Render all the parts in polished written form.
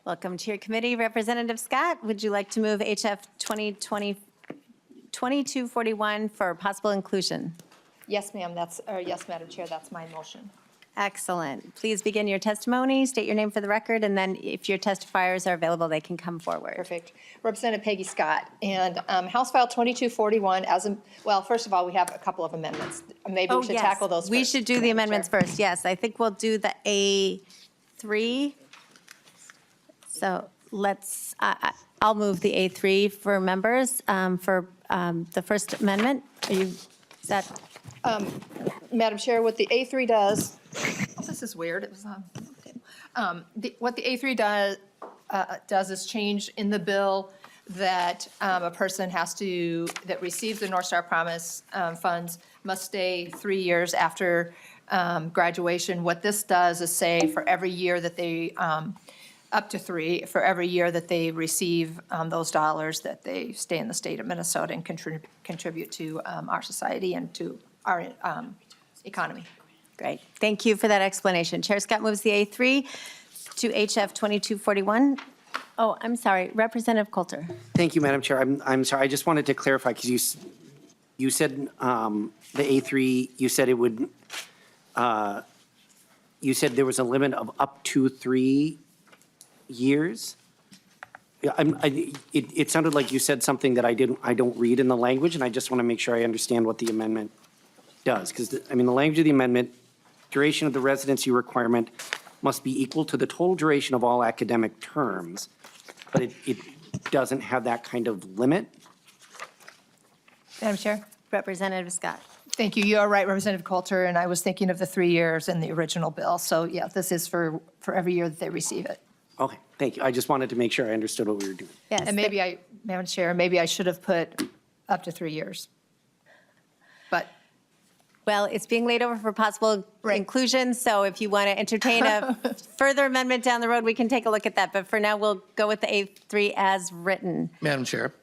Welcome to your committee. Representative Scott, would you like to move HF 2241 for possible inclusion? Yes, ma'am. Yes, Madam Chair. That's my motion. Excellent. Please begin your testimony, state your name for the record, and then if your testifiers are available, they can come forward. Perfect. Representative Peggy Scott. And House File 2241, well, first of all, we have a couple of amendments. Maybe we should tackle those first. We should do the amendments first, yes. I think we'll do the A3. So let's, I'll move the A3 for members for the First Amendment. Is that? Madam Chair, what the A3 does, this is weird. It was on. What the A3 does is change in the bill that a person that receives the North Star Promise funds must stay 3 years after graduation. What this does is say for every year that they, up to 3, for every year that they receive those dollars, that they stay in the state of Minnesota and contribute to our society and to our economy. Great. Thank you for that explanation. Chair Scott moves the A3 to HF 2241. Oh, I'm sorry. Representative Coulter. Thank you, Madam Chair. I'm sorry. I just wanted to clarify because you said the A3, you said it would, you said there was a limit of up to 3 years. Yeah, it sounded like you said something that I don't read in the language, and I just want to make sure I understand what the amendment does. Because, the language of the amendment, duration of the residency requirement must be equal to the total duration of all academic terms, but it doesn't have that kind of limit. Madam Chair? Representative Scott. Thank you. You are right, Representative Coulter, and I was thinking of the 3 years in the original bill. So, yeah, this is for every year that they receive it. Okay, thank you. I just wanted to make sure I understood what we were doing. Yes. And Madam Chair, maybe I should have put up to 3 years. But Well, it's being laid over for possible inclusion, so if you want to entertain a further amendment down the road, we can take a look at that. But for now, we'll go with the A3 as written. Madam Chair.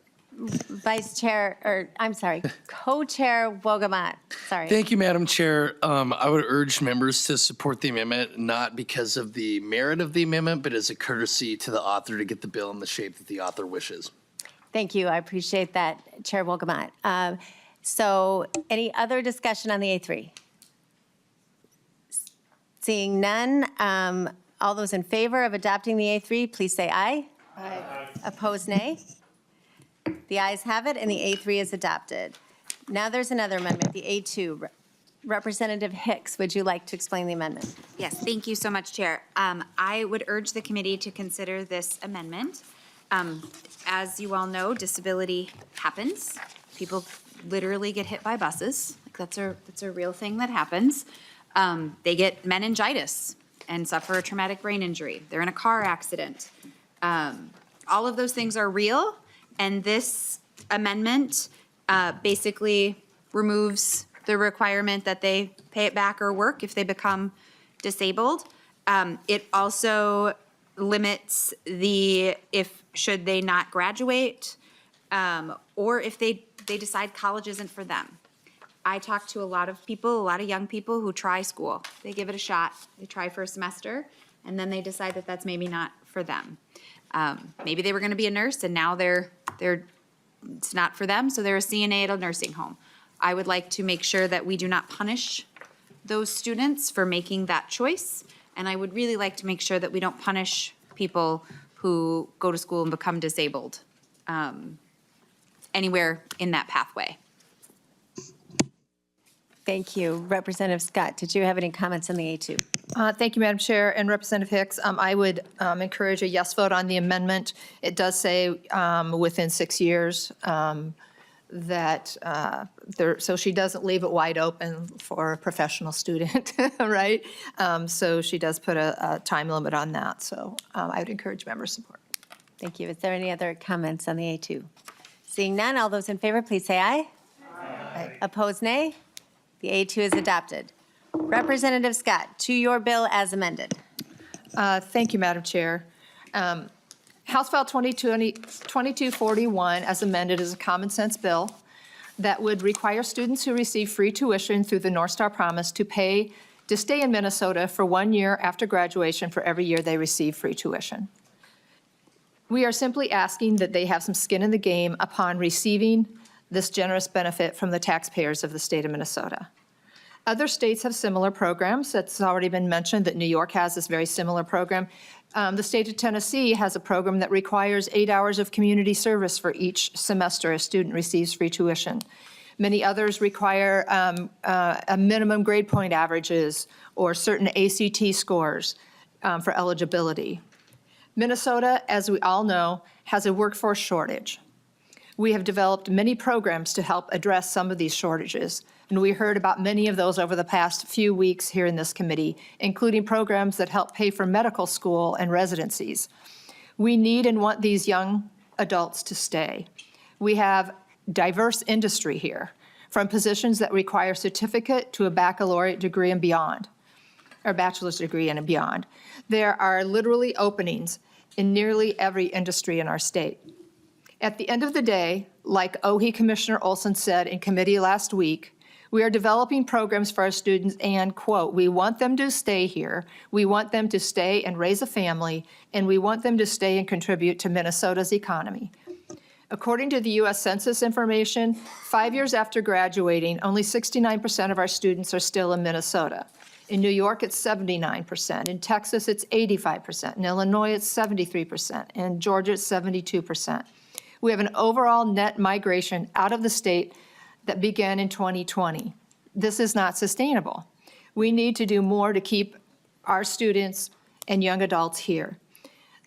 Vice Chair, or I'm sorry, Co-Chair Wogamat. Sorry. Thank you, Madam Chair. I would urge members to support the amendment, not because of the merit of the amendment, but as a courtesy to the author to get the bill in the shape that the author wishes. Thank you. I appreciate that, Chair Wogamat. So any other discussion on the A3? Seeing none, all those in favor of adopting the A3, please say aye. Aye. Opposed, nay. The ayes have it, and the A3 is adopted. Now there's another amendment, the A2. Representative Hicks, would you like to explain the amendment? Yes, thank you so much, Chair. I would urge the committee to consider this amendment. As you all know, disability happens. People literally get hit by buses. Like that's a real thing that happens. They get meningitis and suffer a traumatic brain injury. They're in a car accident. All of those things are real, and this amendment basically removes the requirement that they pay it back or work if they become disabled. It also limits should they not graduate, or if they decide college isn't for them. I talk to a lot of people, a lot of young people who try school. They give it a shot. They try for a semester, and then they decide that that's maybe not for them. Maybe they were going to be a nurse, and now it's not for them, so they're a CNA at a nursing home. I would like to make sure that we do not punish those students for making that choice, and I would really like to make sure that we don't punish people who go to school and become disabled anywhere in that pathway. Thank you. Representative Scott, did you have any comments on the A2? Thank you, Madam Chair, and Representative Hicks. I would encourage a yes vote on the amendment. It does say within 6 years that so she doesn't leave it wide open for a professional student, right? So she does put a time limit on that. So I would encourage member support. Thank you. Is there any other comments on the A2? Seeing none, all those in favor, please say aye. Aye. Opposed, nay. The A2 is adopted. Representative Scott, to your bill as amended. Thank you, Madam Chair. House File 2241, as amended, is a common sense bill that would require students who receive free tuition through the North Star Promise to stay in Minnesota for 1 year after graduation for every year they receive free tuition. We are simply asking that they have some skin in the game upon receiving this generous benefit from the taxpayers of the state of Minnesota. Other states have similar programs. That's already been mentioned that New York has this very similar program. The state of Tennessee has a program that requires 8 hours of community service for each semester a student receives free tuition. Many others require a minimum grade point averages or certain ACT scores for eligibility. Minnesota, as we all know, has a workforce shortage. We have developed many programs to help address some of these shortages, and we heard about many of those over the past few weeks here in this committee, including programs that help pay for medical school and residencies. We need and want these young adults to stay. We have diverse industry here, from positions that require certificate to a baccalaureate degree and beyond, or bachelor's degree and beyond. There are literally openings in nearly every industry in our state. At the end of the day, like OHE Commissioner Olson said in committee last week, we are developing programs for our students and, quote, we want them to stay here, we want them to stay and raise a family, and we want them to stay and contribute to Minnesota's economy. According to the U.S. Census information, 5 years after graduating, only 69% of our students are still in Minnesota. In New York, it's 79%. In Texas, it's 85%. In Illinois, it's 73%. In Georgia, it's 72%. We have an overall net migration out of the state that began in 2020. This is not sustainable. We need to do more to keep our students and young adults here.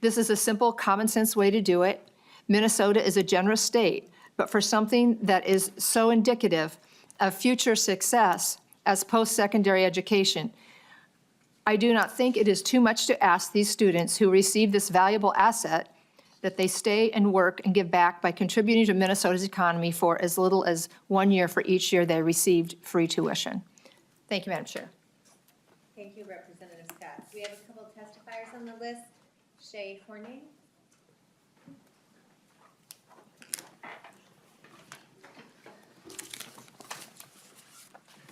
This is a simple, common sense way to do it. Minnesota is a generous state, but for something that is so indicative of future success as post-secondary education, I do not think it is too much to ask these students who receive this valuable asset that they stay and work and give back by contributing to Minnesota's economy for as little as 1 year for each year they received free tuition. Thank you, Madam Chair. Thank you, Representative Scott. We have a couple of testifiers on the list. Shay Horning.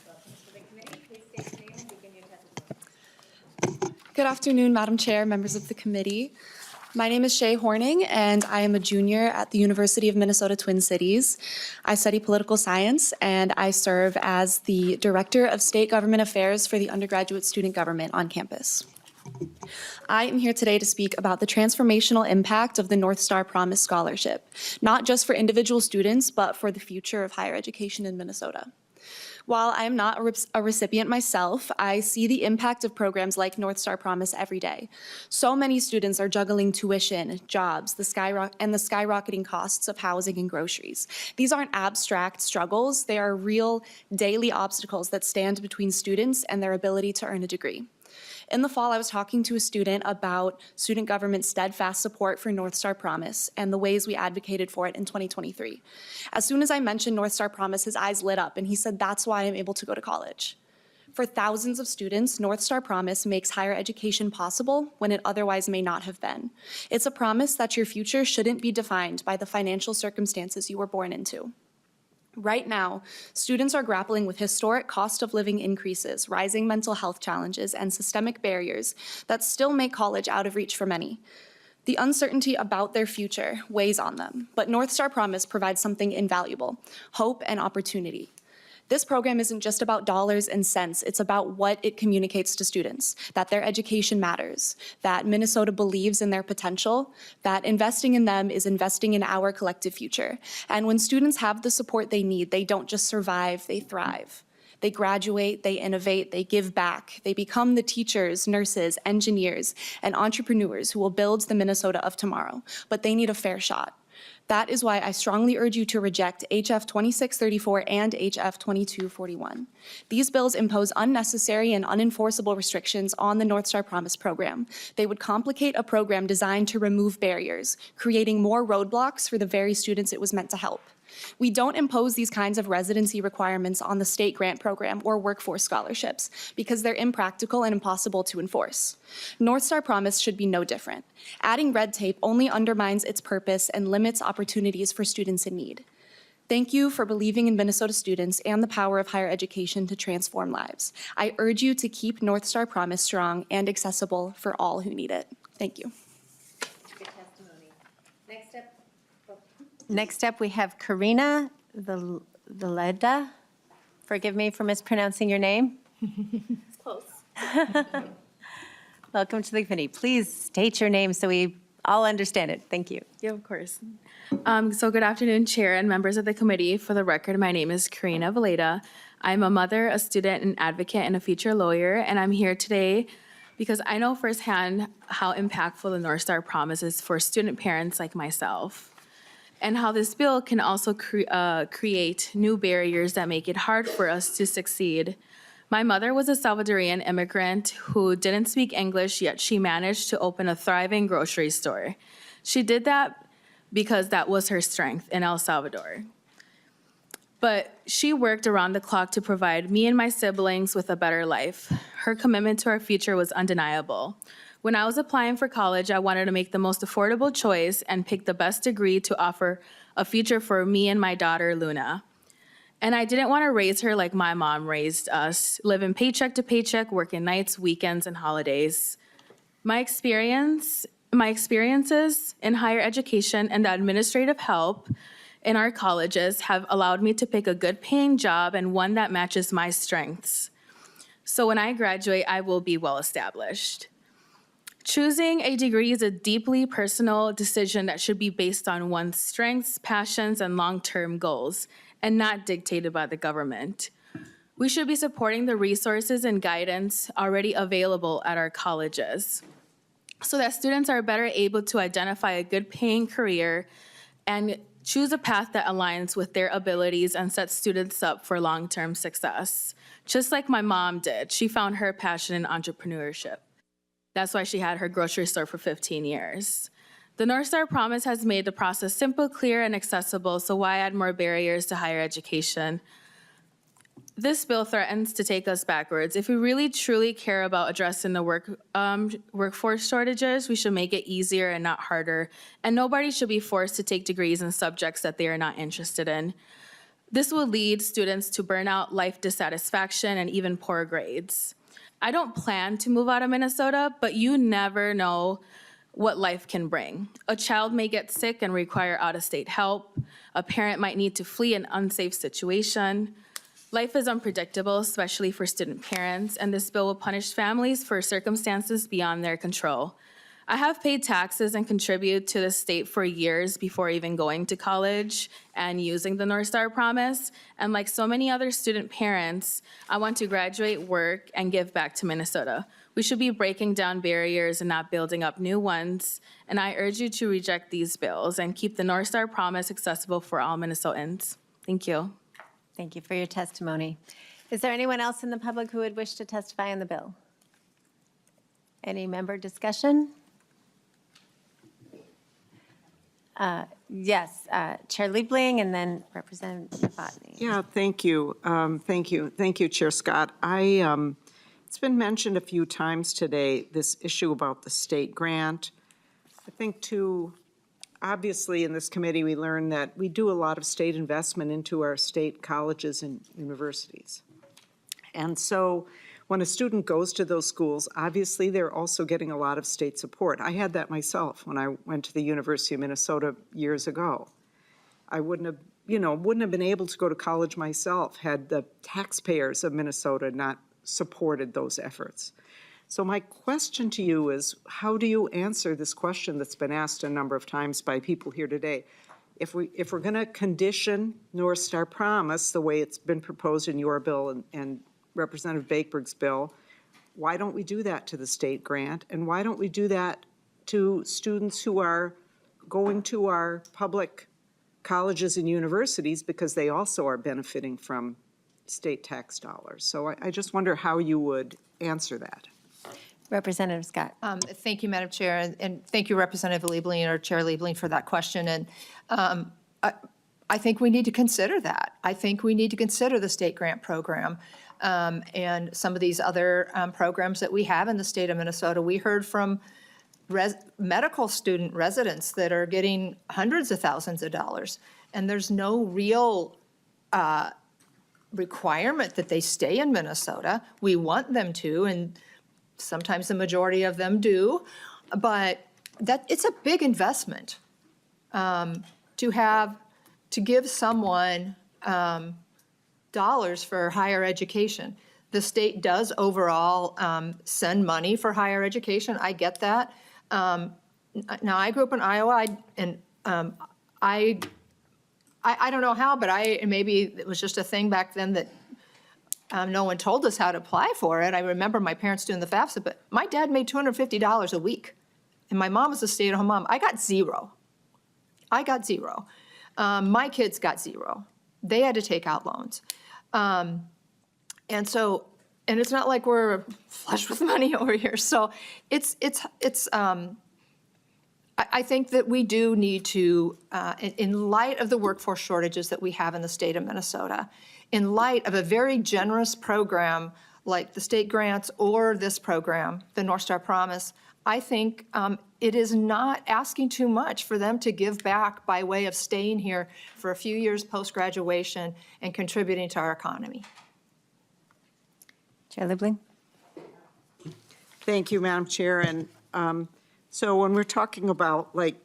Welcome to the committee. Please state your name and begin your testimony. Good afternoon, Madam Chair, members of the committee. My name is Shay Horning, and I am a junior at the University of Minnesota Twin Cities. I study political science, and I serve as the Director of State Government Affairs for the undergraduate student government on campus. I am here today to speak about the transformational impact of the North Star Promise Scholarship, not just for individual students, but for the future of higher education in Minnesota. While I am not a recipient myself, I see the impact of programs like North Star Promise every day. So many students are juggling tuition, jobs, the skyrocketing costs of housing and groceries. These aren't abstract struggles, they are real daily obstacles that stand between students and their ability to earn a degree. In the fall, I was talking to a student about student government's steadfast support for North Star Promise and the ways we advocated for it in 2023. As soon as I mentioned North Star Promise, his eyes lit up and he said, "That's why I'm able to go to college." For thousands of students, North Star Promise makes higher education possible when it otherwise may not have been. It's a promise that your future shouldn't be defined by the financial circumstances you were born into. Right now, students are grappling with historic cost of living increases, rising mental health challenges, and systemic barriers that still make college out of reach for many. The uncertainty about their future weighs on them, but North Star Promise provides something invaluable: hope and opportunity. This program isn't just about dollars and cents, it's about what it communicates to students, that their education matters, that Minnesota believes in their potential, that investing in them is investing in our collective future. And when students have the support they need, they don't just survive, they thrive. They graduate, they innovate, they give back. They become the teachers, nurses, engineers, and entrepreneurs who will build the Minnesota of tomorrow, but they need a fair shot. That is why I strongly urge you to reject HF2634 and HF2241. These bills impose unnecessary and unenforceable restrictions on the North Star Promise program. They would complicate a program designed to remove barriers, creating more roadblocks for the very students it was meant to help. We don't impose these kinds of residency requirements on the state grant program or workforce scholarships because they're impractical and impossible to enforce. North Star Promise should be no different. Adding red tape only undermines its purpose and limits opportunities for students in need. Thank you for believing in Minnesota students and the power of higher education to transform lives. I urge you to keep North Star Promise strong and accessible for all who need it. Thank you. Good testimony. Next up, we have Karina Villeda. Forgive me for mispronouncing your name. Close. Welcome to the committee. Please state your name so we all understand it. Thank you. Yeah, of course. So good afternoon, Chair and members of the committee. For the record, my name is Karina Villeda. I'm a mother, a student, an advocate, and a future lawyer, and I'm here today because I know firsthand how impactful the North Star Promise is for student parents like myself, and how this bill can also create new barriers that make it hard for us to succeed. My mother was a Salvadorian immigrant who didn't speak English, yet she managed to open a thriving grocery store. She did that because that was her strength in El Salvador. But she worked around the clock to provide me and my siblings with a better life. Her commitment to our future was undeniable. When I was applying for college, I wanted to make the most affordable choice and pick the best degree to offer a future for me and my daughter, Luna. And I didn't want to raise her like my mom raised us, living paycheck to paycheck, working nights, weekends, and holidays. My experiences in higher education and the administrative help in our colleges have allowed me to pick a good paying job and one that matches my strengths. So when I graduate, I will be well established. Choosing a degree is a deeply personal decision that should be based on one's strengths, passions, and long-term goals, and not dictated by the government. We should be supporting the resources and guidance already available at our colleges so that students are better able to identify a good paying career and choose a path that aligns with their abilities and sets students up for long-term success. Just like my mom did, she found her passion in entrepreneurship. That's why she had her grocery store for 15 years. The North Star Promise has made the process simple, clear, and accessible, so why add more barriers to higher education? This bill threatens to take us backwards. If we really truly care about addressing the workforce shortages, we should make it easier and not harder. And nobody should be forced to take degrees in subjects that they are not interested in. This will lead students to burnout, life dissatisfaction, and even poor grades. I don't plan to move out of Minnesota, but you never know what life can bring. A child may get sick and require out-of-state help. A parent might need to flee an unsafe situation. Life is unpredictable, especially for student parents, and this bill will punish families for circumstances beyond their control. I have paid taxes and contribute to the state for years before even going to college and using the North Star Promise. And like so many other student parents, I want to graduate, work, and give back to Minnesota. We should be breaking down barriers and not building up new ones. And I urge you to reject these bills and keep the North Star Promise accessible for all Minnesotans. Thank you. Thank you for your testimony. Is there anyone else in the public who would wish to testify on the bill? Any member discussion? Yes, Chair Liebling and then Representative Botany. Yeah, thank you. Thank you, Chair Scott. It's been mentioned a few times today, this issue about the state grant. I think too, obviously in this committee, we learned that we do a lot of state investment into our state colleges and universities. And so when a student goes to those schools, obviously they're also getting a lot of state support. I had that myself when I went to the University of Minnesota years ago. I wouldn't have been able to go to college myself had the taxpayers of Minnesota not supported those efforts. So my question to you is, how do you answer this question that's been asked a number of times by people here today? If we're going to condition North Star Promise the way it's been proposed in your bill and Representative Bakeberg's bill, why don't we do that to the state grant? And why don't we do that to students who are going to our public colleges and universities because they also are benefiting from state tax dollars? So I just wonder how you would answer that. Representative Scott. Thank you, Madam Chair, and thank you, Representative Liebling or Chair Liebling, for that question. And I think we need to consider that. I think we need to consider the state grant program and some of these other programs that we have in the state of Minnesota. We heard from medical student residents that are getting hundreds of thousands of dollars, and there's no real requirement that they stay in Minnesota. We want them to, and sometimes the majority of them do, but it's a big investment to give someone dollars for higher education. The state does overall send money for higher education. I get that. Now, I grew up in Iowa, and I don't know how, but maybe it was just a thing back then that no one told us how to apply for it. I remember my parents doing the FAFSA, but my dad made $250 a week, and my mom was a stay-at-home mom. I got zero. My kids got zero. They had to take out loans. And it's not like we're flush with money over here. So I think that we do need to, in light of the workforce shortages that we have in the state of Minnesota, in light of a very generous program like the state grants or this program, the North Star Promise, I think it is not asking too much for them to give back by way of staying here for a few years post-graduation and contributing to our economy. Chair Liebling? Thank you, Madam Chair. And so when we're talking about like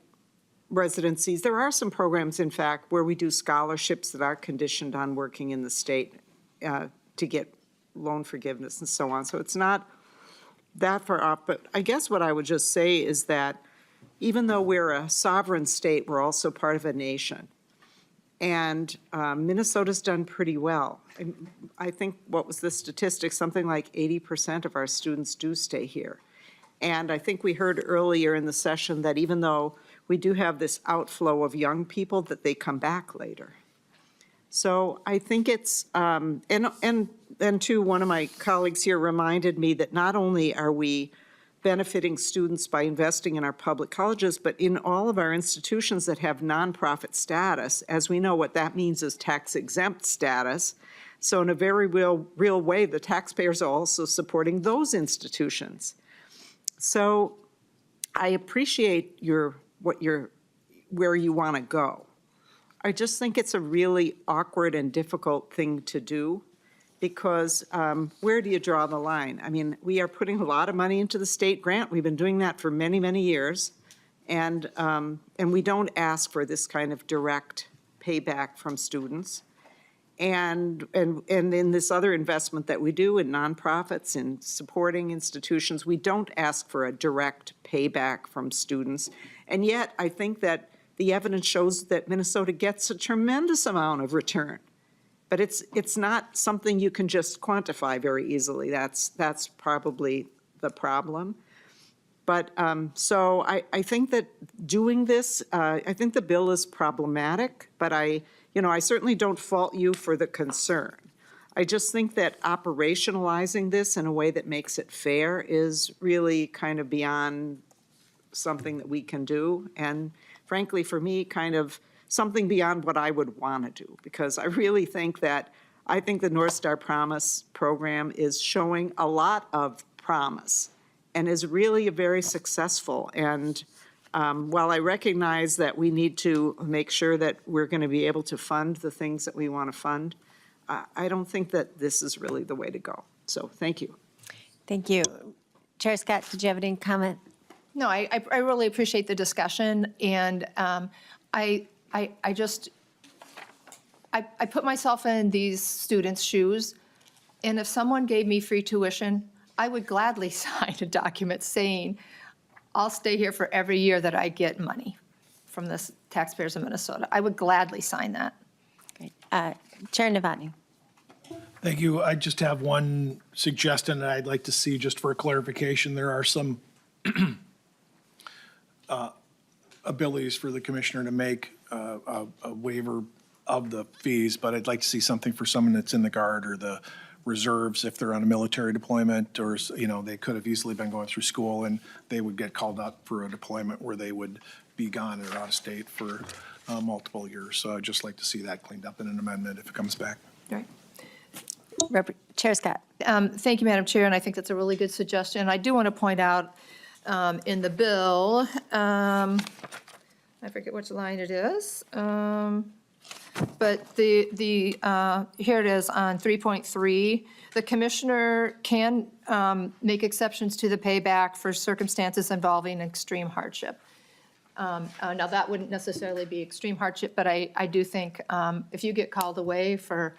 residencies, there are some programs, in fact, where we do scholarships that are conditioned on working in the state to get loan forgiveness and so on. So it's not that far off. But I guess what I would just say is that even though we're a sovereign state, we're also part of a nation. And Minnesota's done pretty well. I think, what was the statistic? Something like 80% of our students do stay here. And I think we heard earlier in the session that even though we do have this outflow of young people, that they come back later. So I think it's, and too, one of my colleagues here reminded me that not only are we benefiting students by investing in our public colleges, but in all of our institutions that have nonprofit status. As we know, what that means is tax exempt status. So in a very real way, the taxpayers are also supporting those institutions. So I appreciate where you want to go. I just think it's a really awkward and difficult thing to do, because where do you draw the line? I mean, we are putting a lot of money into the state grant. We've been doing that for many, many years. And we don't ask for this kind of direct payback from students. And in this other investment that we do in nonprofits and supporting institutions, we don't ask for a direct payback from students. And yet, I think that the evidence shows that Minnesota gets a tremendous amount of return. But it's not something you can just quantify very easily. That's probably the problem. But so I think that doing this, I think the bill is problematic, but I certainly don't fault you for the concern. I just think that operationalizing this in a way that makes it fair is really kind of beyond something that we can do. And frankly, for me, kind of something beyond what I would want to do, because I really think that, I think the North Star Promise program is showing a lot of promise and is really very successful. And while I recognize that we need to make sure that we're going to be able to fund the things that we want to fund, I don't think that this is really the way to go. So thank you. Thank you. Chair Scott, did you have any comment? No, I really appreciate the discussion, and I put myself in these students' shoes, and if someone gave me free tuition, I would gladly sign a document saying, I'll stay here for every year that I get money from the taxpayers of Minnesota. I would gladly sign that. Great. Chair Novotny. Thank you. I just have one suggestion that I'd like to see, just for clarification. There are some abilities for the commissioner to make a waiver of the fees, but I'd like to see something for someone that's in the Guard or the reserves if they're on a military deployment, or, they could have easily been going through school and they would get called up for a deployment where they would be gone or out of state for multiple years. So I'd just like to see that cleaned up in an amendment if it comes back. Right. Chair Scott. Thank you, Madam Chair, and I think that's a really good suggestion. I do want to point out in the bill, I forget which line it is, but here it is on 3.3. The commissioner can make exceptions to the payback for circumstances involving extreme hardship. Now, that wouldn't necessarily be extreme hardship, but I do think if you get called away for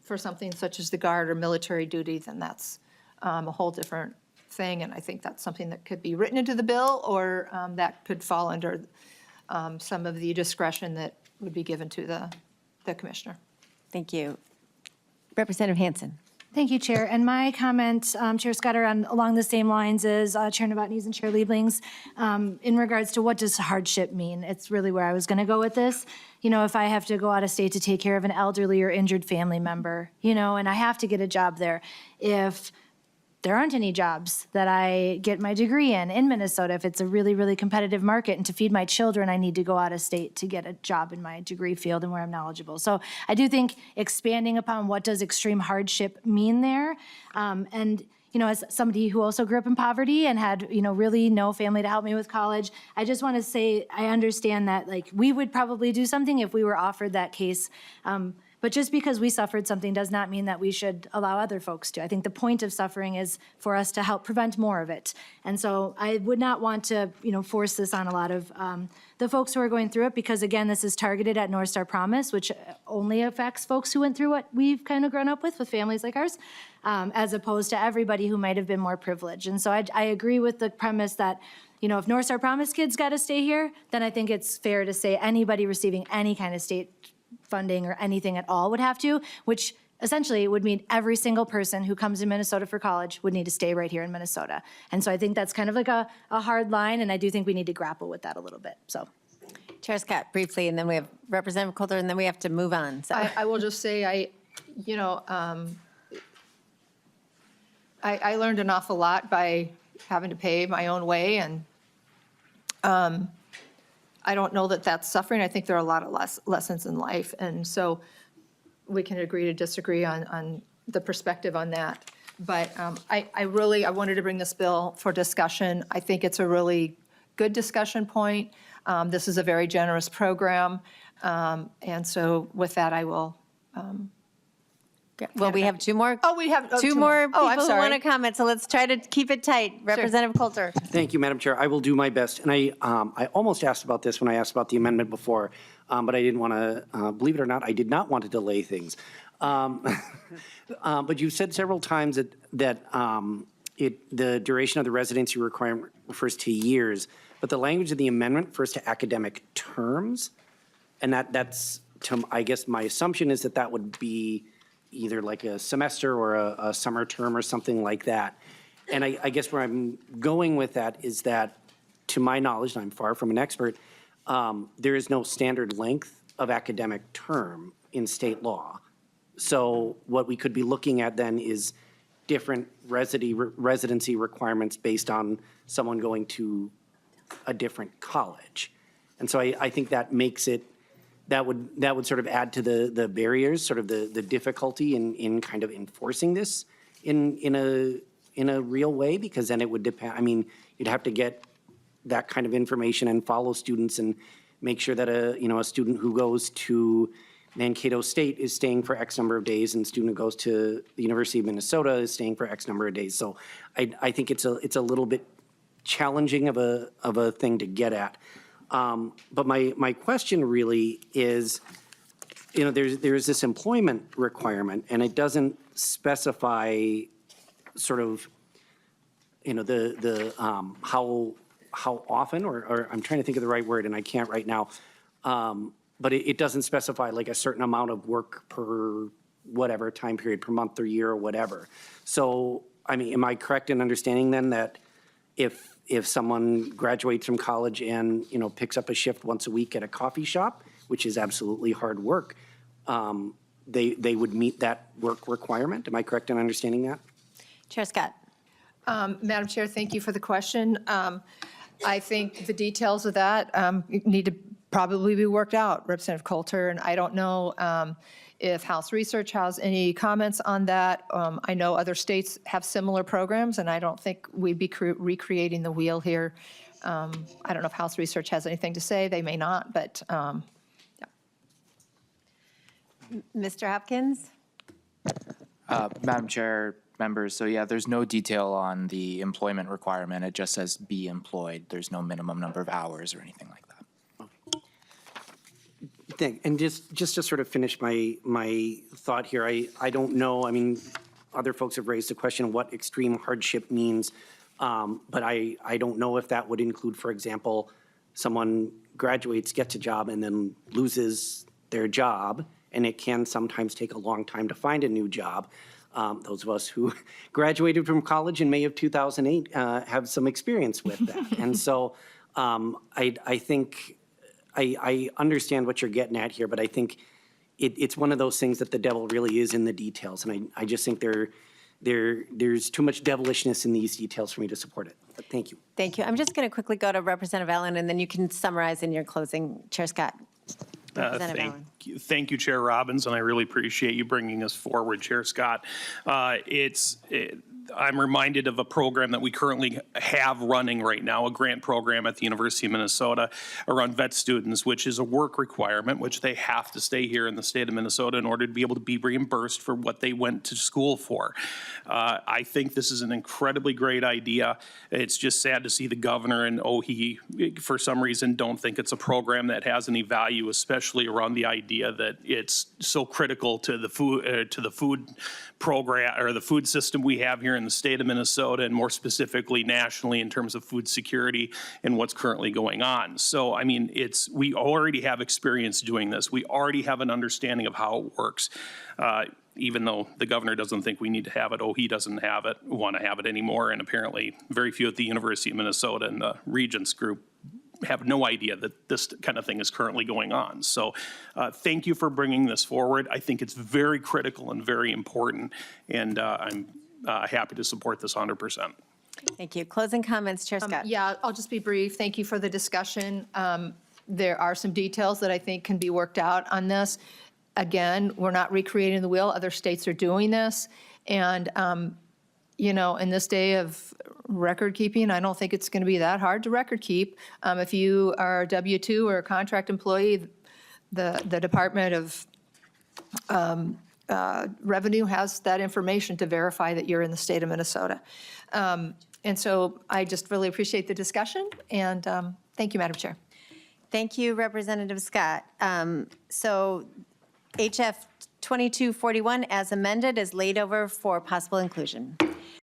for something such as the Guard or military duty, then that's a whole different thing. And I think that's something that could be written into the bill, or that could fall under some of the discretion that would be given to the commissioner. Thank you. Representative Hansen. Thank you, Chair. And my comment, Chair Scott, are along the same lines as Chair Novotny's and Chair Liebling's in regards to what does hardship mean? It's really where I was going to go with this. You know, if I have to go out of state to take care of an elderly or injured family member, you know, and I have to get a job there. If there aren't any jobs that I get my degree in Minnesota, if it's a really, really competitive market, and to feed my children, I need to go out of state to get a job in my degree field and where I'm knowledgeable. So I do think expanding upon what does extreme hardship mean there, and you know, as somebody who also grew up in poverty and had, you know, really no family to help me with college, I just want to say I understand that, like, we would probably do something if we were offered that case. But just because we suffered something does not mean that we should allow other folks to. I think the point of suffering is for us to help prevent more of it. And so I would not want to, you know, force this on a lot of the folks who are going through it, because again, this is targeted at North Star Promise, which only affects folks who went through what we've kind of grown up with families like ours, as opposed to everybody who might have been more privileged. And so I agree with the premise that, you know, if North Star Promise kids got to stay here, then I think it's fair to say anybody receiving any kind of state funding or anything at all would have to, which essentially would mean every single person who comes to Minnesota for college would need to stay right here in Minnesota. And so I think that's kind of like a hard line, and I do think we need to grapple with that a little bit, so. Chair Scott, briefly, and then we have Representative Coulter, and then we have to move on. So I will just say, I learned an awful lot by having to pay my own way, and I don't know that that's suffering. I think there are a lot of lessons in life, and so we can agree to disagree on the perspective on that. But I wanted to bring this bill for discussion. I think it's a really good discussion point. This is a very generous program, and so with that, I will. well, we have two more. Oh, we have two more people I'm who sorry. want to comment, so let's try to keep it tight. Representative Coulter. Thank you, Madam Chair. I will do my best. And I almost asked about this when I asked about the amendment before, but I didn't want to, believe it or not, I did not want to delay things. But you said several times that the duration of the residency requirement refers to years, but the language of the amendment refers to academic terms. And that's, I guess my assumption is that would be either like a semester or a summer term or something like that. And I guess where I'm going with that is that, to my knowledge, and I'm far from an expert, there is no standard length of academic term in state law. So what we could be looking at then is different residency requirements based on someone going to a different college. And so I think that makes it, that would sort of add to the barriers, sort of the difficulty in kind of enforcing this in a real way, because then it would depend, I mean, you'd have to get that kind of information and follow students and make sure that a student who goes to Mankato State is staying for X number of days, and a student who goes to the University of Minnesota is staying for X number of days. So I think it's a little bit challenging of a thing to get at. But my question really is, there's this employment requirement, and it doesn't specify sort of, the how often, or I'm trying to think of the right word, and I can't right now. But it doesn't specify like a certain amount of work per whatever time period, per month or year or whatever. So, I mean, am I correct in understanding then that if someone graduates from college and, picks up a shift once a week at a coffee shop, which is absolutely hard work, they would meet that work requirement? Am I correct in understanding that? Chair Scott. Madam Chair, thank you for the question. I think the details of that need to probably be worked out, Representative Coulter, and I don't know if House Research has any comments on that. I know other states have similar programs, and I don't think we'd be recreating the wheel here. I don't know if House Research has anything to say. They may not, but yeah. Mr. Hopkins. Madam Chair, members. So yeah, there's no detail on the employment requirement. It just says be employed. There's no minimum number of hours or anything like that. And just to sort of finish my thought here, I don't know, I mean, other folks have raised the question of what extreme hardship means, but I don't know if that would include, for example, someone graduates, gets a job, and then loses their job, and it can sometimes take a long time to find a new job. Those of us who graduated from college in May of 2008 have some experience with that. And so I think I understand what you're getting at here, but I think it's one of those things that the devil really is in the details. And I just think there's too much devilishness in these details for me to support it. But thank you. Thank you. I'm just going to quickly go to Representative Allen, and then you can summarize in your closing. Chair Scott. Representative Allen. Thank you, Chair Robbins, and I really appreciate you bringing this forward, Chair Scott. I'm reminded of a program that we currently have running right now, a grant program at the University of Minnesota around vet students, which is a work requirement, which they have to stay here in the state of Minnesota in order to be able to be reimbursed for what they went to school for. I think this is an incredibly great idea. It's just sad to see the governor and OHE, for some reason, don't think it's a program that has any value, especially around the idea that it's so critical to the food program or the food system we have here in the state of Minnesota, and more specifically nationally in terms of food security and what's currently going on. So, I mean, we already have experience doing this. We already have an understanding of how it works. Even though the governor doesn't think we need to have it, he doesn't want to have it anymore, and apparently very few at the University of Minnesota and the Regents group have no idea that this kind of thing is currently going on. So thank you for bringing this forward. I think it's very critical and very important, and I'm happy to support this 100%. Thank you. Closing comments, Chair Scott. Yeah, I'll just be brief. Thank you for the discussion. There are some details that I think can be worked out on this. Again, we're not recreating the wheel. Other states are doing this. And, you know, in this day of record keeping, I don't think it's going to be that hard to record keep. If you are a W-2 or a contract employee, the Department of Revenue has that information to verify that you're in the state of Minnesota. And so I just really appreciate the discussion, and thank you, Madam Chair. Thank you, Representative Scott. So HF 2241 as amended is laid over for possible inclusion.